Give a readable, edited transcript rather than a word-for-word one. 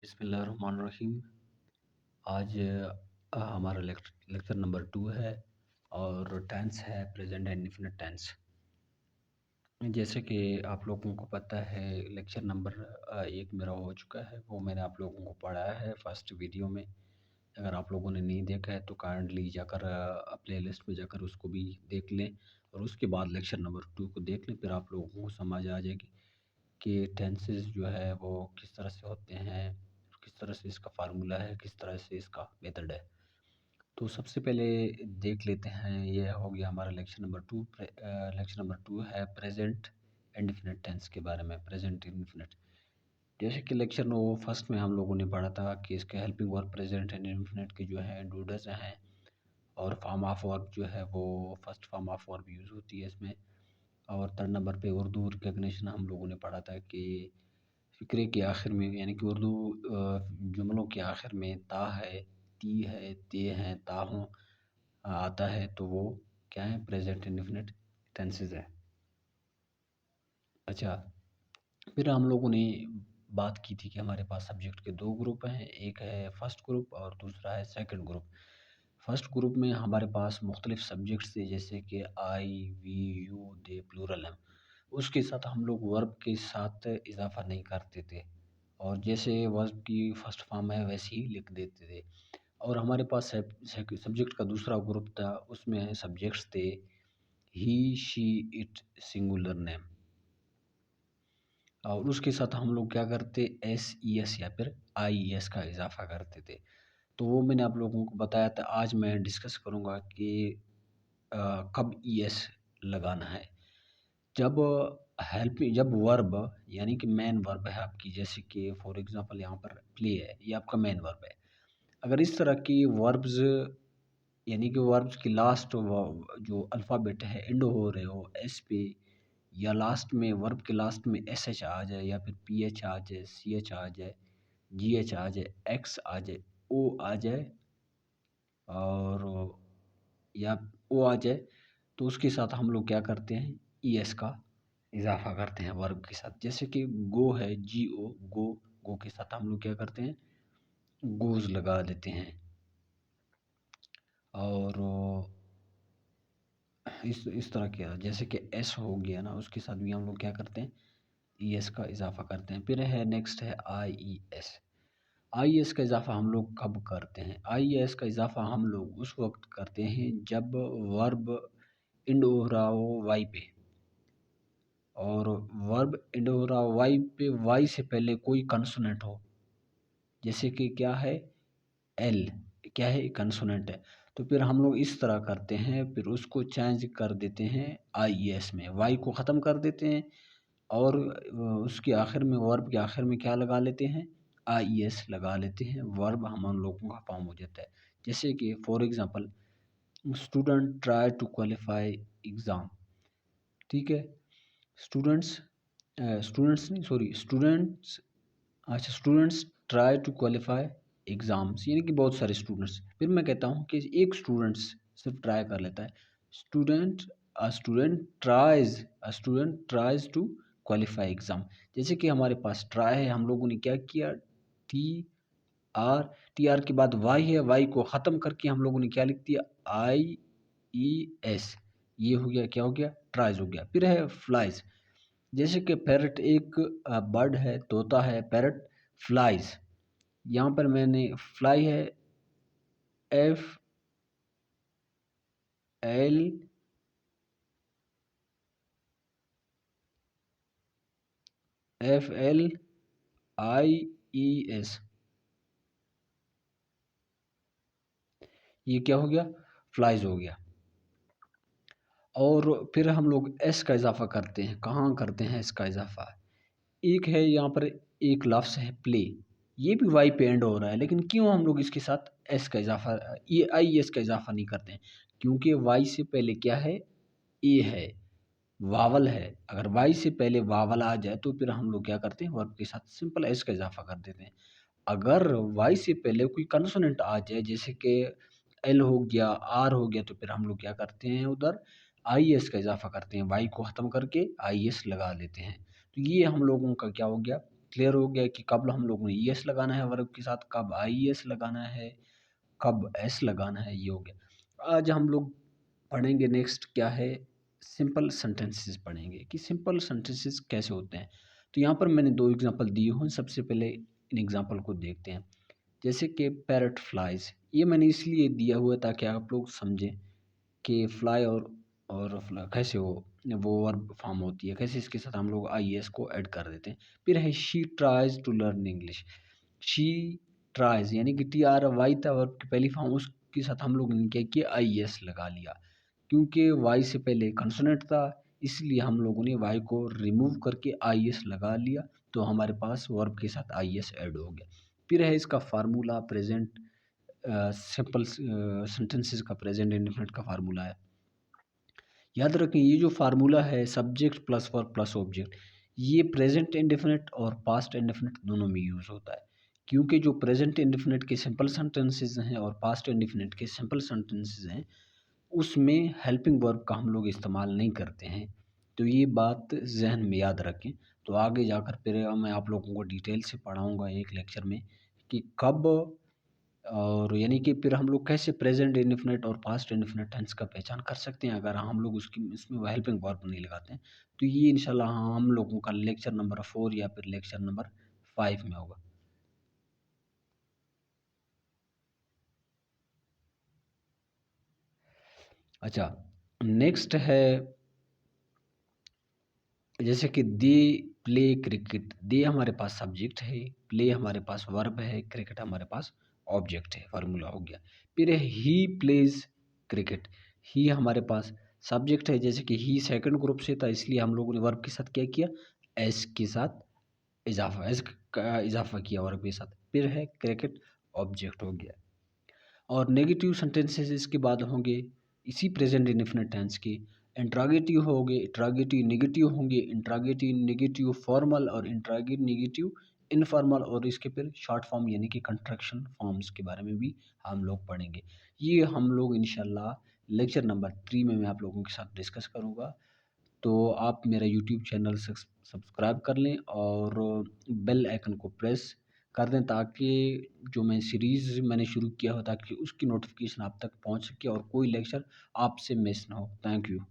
बिस्मिल्लाहिर्रहमानिर्रहीम। आज हमारा लेक्चर नंबर 2 है और टेंस है प्रेजेंट एंड इंडेफिनिट टेंस। जैसे कि आप लोगों को पता है लेक्चर नंबर 1 मेरा हो चुका है, वो मैंने आप लोगों को पढ़ाया है फर्स्ट वीडियो में। अगर आप लोगों ने नहीं देखा है तो काइंडली जाकर प्ले लिस्ट में जाकर उसको भी देख लें और उसके बाद लेक्चर नंबर 2 को देख लें, फिर आप लोगों को समझ आ जाएगी कि टेंसेस जो है वो किस तरह से होते हैं, किस तरह से इसका फार्मूला है, किस तरह से इसका मेथड है। तो सबसे पहले देख लेते हैं, ये हो गया हमारा लेक्चर नंबर 2। लेक्चर नंबर 2 है प्रेजेंट इंडेफिनिट टेंस के बारे में। प्रेजेंट इंडेफिनिट जैसे कि लेक्चर नो फर्स्ट में हम लोगों ने पढ़ा था कि इसके helping verb present and indefinite के जो है डूडस हैं और फॉर्म ऑफ वर्ब जो है वो first form of verb use होती है इसमें। और थर्ड नंबर पे उर्दू रिकग्निशन हम लोगों ने पढ़ा था कि फ़िक्रे के आखिर में, यानी कि उर्दू जुमलों के आखिर में ता है, ती है, ते हैं, ता हों आता है, तो वो क्या है, प्रेजेंट इंडेफिनिट टेंसेस है। अच्छा, फिर हम लोगों ने बात की थी कि हमारे पास सब्जेक्ट के 2 ग्रुप हैं, एक है फर्स्ट ग्रुप और दूसरा है सेकंड ग्रुप। फर्स्ट ग्रुप में हमारे पास मुख्तलिफ सब्जेक्ट्स थे, जैसे कि आई, वी, यू, दे, प्लूरल हैं। उसके साथ हम लोग वर्ब के साथ इजाफा नहीं करते थे और जैसे वर्ब की फर्स्ट फॉर्म है वैसे ही लिख देते थे। और हमारे पास सब्जेक्ट का दूसरा ग्रुप था, उसमें सब्जेक्ट्स थे ही, शी, इट, सिंगुलर नेम। और उसके साथ हम लोग क्या करते, एस ई एस या फिर आई ई एस का इजाफा करते थे। तो वो मैंने आप लोगों को बताया था। आज मैं डिस्कस करूँगा कि कब ई एस लगाना है। जब वर्ब, यानी कि मेन वर्ब है आपकी, जैसे कि फॉर एग्जांपल यहाँ पर प्ले है, ये आपका मेन वर्ब है। अगर इस तरह की वर्ब्स, यानी कि वर्ब्स की लास्ट जो अल्फ़ाबेट है एंड हो रहे हो एस पे, या लास्ट में वर्ब के लास्ट में एस एच आ जाए, या फिर पी एच आ जाए, सी एच आ जाए, जी एच आ जाए, एक्स आ जाए, ओ आ जाए और या ओ आ जाए, तो उसके साथ हम लोग क्या करते हैं, ई एस का इजाफा करते हैं वर्ब के साथ। जैसे कि गो है, जी ओ, गो, गो के साथ हम लोग क्या करते हैं, गोज लगा देते हैं। और इस तरह के, जैसे कि एस हो गया ना, उसके साथ भी हम लोग क्या करते हैं, ई एस का इजाफा करते हैं। फिर है नेक्स्ट है आई ई एस। आई एस का इजाफा हम लोग कब करते हैं, आई एस का इजाफा हम लोग उस वक्त करते हैं जब वर्ब इंड हो रहा हो वाई पे, और वर्ब इंड हो रहा हो वाई पे, वाई से पहले कोई कंसोनेंट हो, जैसे कि क्या है, एल, क्या है, कंसोनेंट है। तो फिर हम लोग इस तरह करते हैं, फिर उसको चेंज कर देते हैं आई ई एस में, वाई को ख़त्म कर देते हैं और उसके आखिर में, वर्ब के आखिर में क्या लगा लेते हैं, आई ई एस लगा लेते हैं। वर्ब हम लोगों का फॉर्म हो जाता है। जैसे कि for example, student try to qualify exam, ठीक है। स्टूडेंट्स स्टूडेंट्स नहीं, सॉरी, स्टूडेंट्स, अच्छा, students try to qualify exams, यानी कि बहुत सारे स्टूडेंट्स। फिर मैं कहता हूँ कि एक स्टूडेंट्स सिर्फ ट्राई कर लेता है। Student student tries to qualify exam. जैसे कि हमारे पास ट्राई है, हम लोगों ने क्या किया, टी आर, टी आर के बाद वाई है, वाई को ख़त्म करके हम लोगों ने क्या लिख दिया, आई ई एस। ये हो गया, क्या हो गया, ट्राइज हो गया। फिर है फ्लाइज। जैसे कि पैरट एक बर्ड है, तोता है, पैरट फ्लाइज। यहाँ पर मैंने फ्लाई है, F L I E S, ये क्या हो गया, फ्लाइज हो गया। और फिर हम लोग एस का इजाफा करते हैं, कहाँ करते हैं इसका इजाफा, एक है यहाँ पर, एक लफ्ज़ है प्ले, ये भी वाई पे एंड हो रहा है, लेकिन क्यों हम लोग इसके साथ एस का इजाफा, ये आई एस का इजाफा नहीं करते हैं, क्योंकि वाई से पहले क्या है, ए है, वावल है। अगर वाई से पहले वावल आ जाए तो फिर हम लोग क्या करते हैं, वर्ब के साथ सिंपल एस का इजाफा कर देते हैं। अगर वाई से पहले कोई कंसोनेंट आ जाए, जैसे कि एल हो गया, आर हो गया, तो फिर हम लोग क्या करते हैं, उधर आई एस का इजाफा करते हैं, वाई को ख़त्म करके आई एस लगा लेते हैं। तो ये हम लोगों का क्या हो गया, क्लियर हो गया कि कब हम लोगों ने ईएस लगाना है वर्ब के साथ, कब आईईएस लगाना है, कब एस लगाना है, ये हो गया। आज हम लोग पढ़ेंगे नेक्स्ट क्या है, सिंपल सेंटेंसेस पढ़ेंगे कि सिंपल सेंटेंसेस कैसे होते हैं। तो यहाँ पर मैंने 2 एग्ज़ाम्पल दिए हुए हैं, सबसे पहले इन एग्ज़ाम्पल को देखते हैं। जैसे कि पैरट फ्लाइज़, ये मैंने इसलिए दिया हुआ है ताकि आप लोग समझें कि फ्लाई और कैसे वो वर्ब फॉर्म होती है, कैसे इसके साथ हम लोग आईएस को ऐड कर देते हैं। फिर है she tries to learn English. She tries यानी कि TRY था वर्ब की पहली फॉर्म, उसके साथ हम लोगों ने क्या किया, आईएस लगा लिया। क्योंकि वाई से पहले कंसोनेंट था, इसलिए हम लोगों ने वाई को रिमूव करके आईएस लगा लिया, तो हमारे पास वर्ब के साथ आईएस ऐड हो गया। फिर है इसका फार्मूला प्रेजेंट सिंपल सेंटेंसेस का प्रेजेंट इंडेफिनिट का फार्मूला है। याद रखें ये जो फार्मूला है subject plus verb plus object, ये प्रेजेंट इंडेफिनिट और पास्ट इंडेफिनिट दोनों में यूज़ होता है। क्योंकि जो प्रेजेंट इंडेफिनिट के सिंपल सेंटेंसेस हैं और पास्ट इंडेफिनिट के सिंपल सेंटेंसेस हैं, उसमें हेल्पिंग वर्ब का हम लोग इस्तेमाल नहीं करते हैं। तो ये बात ज़हन में याद रखें। तो आगे जाकर फिर मैं आप लोगों को डिटेल से पढ़ाऊँगा एक लेक्चर में कि कब और यानी कि फिर हम लोग कैसे प्रेज़ेंट इंडेफिनिट और पास्ट इंडेफिनिट टेंस का पहचान कर सकते हैं अगर हम लोग उसकी इसमें हेल्पिंग वर्ब नहीं लगाते हैं। तो ये इंशाल्लाह हम लोगों का लेक्चर नंबर 4 या फिर लेक्चर नंबर 5 में होगा। अच्छा, नेक्स्ट है जैसे कि दे प्ले क्रिकेट, दे हमारे पास सब्जेक्ट है, प्ले हमारे पास वर्ब है, क्रिकेट हमारे पास ऑब्जेक्ट है, फार्मूला हो गया। फिर है ही प्लेज क्रिकेट, ही हमारे पास सब्जेक्ट है, जैसे कि ही सेकंड ग्रुप से था इसलिए हम लोगों ने वर्ब के साथ क्या किया, एस के साथ इजाफा, एस का इजाफा किया वर्ब के साथ। फिर है क्रिकेट, ऑब्जेक्ट हो गया। और नेगेटिव सेंटेंसेस इसके बाद होंगे इसी प्रेजेंट इंडेफिनिट टेंस के, इंट्रागेटिव होंगे, इंट्रागेटिव नेगेटिव होंगे, इंट्रागेटिव नेगेटिव फॉर्मल और इंट्रागेटिव नेगेटिव इनफॉर्मल, और इसके फिर शॉर्ट फॉर्म यानी कि कंट्रैक्शन फॉर्म्स के बारे में भी हम लोग पढ़ेंगे। ये हम लोग इंशाल्लाह लेक्चर नंबर 3 में मैं आप लोगों के साथ डिस्कस करूँगा। तो आप मेरा यूट्यूब चैनल सब्सक्राइब कर लें और बेल आइकन को प्रेस कर दें ताकि जो मैं सीरीज़ मैंने शुरू किया हो ताकि उसकी नोटिफिकेशन आप तक पहुंच सके और कोई लेक्चर आपसे मिस ना हो। Thank you.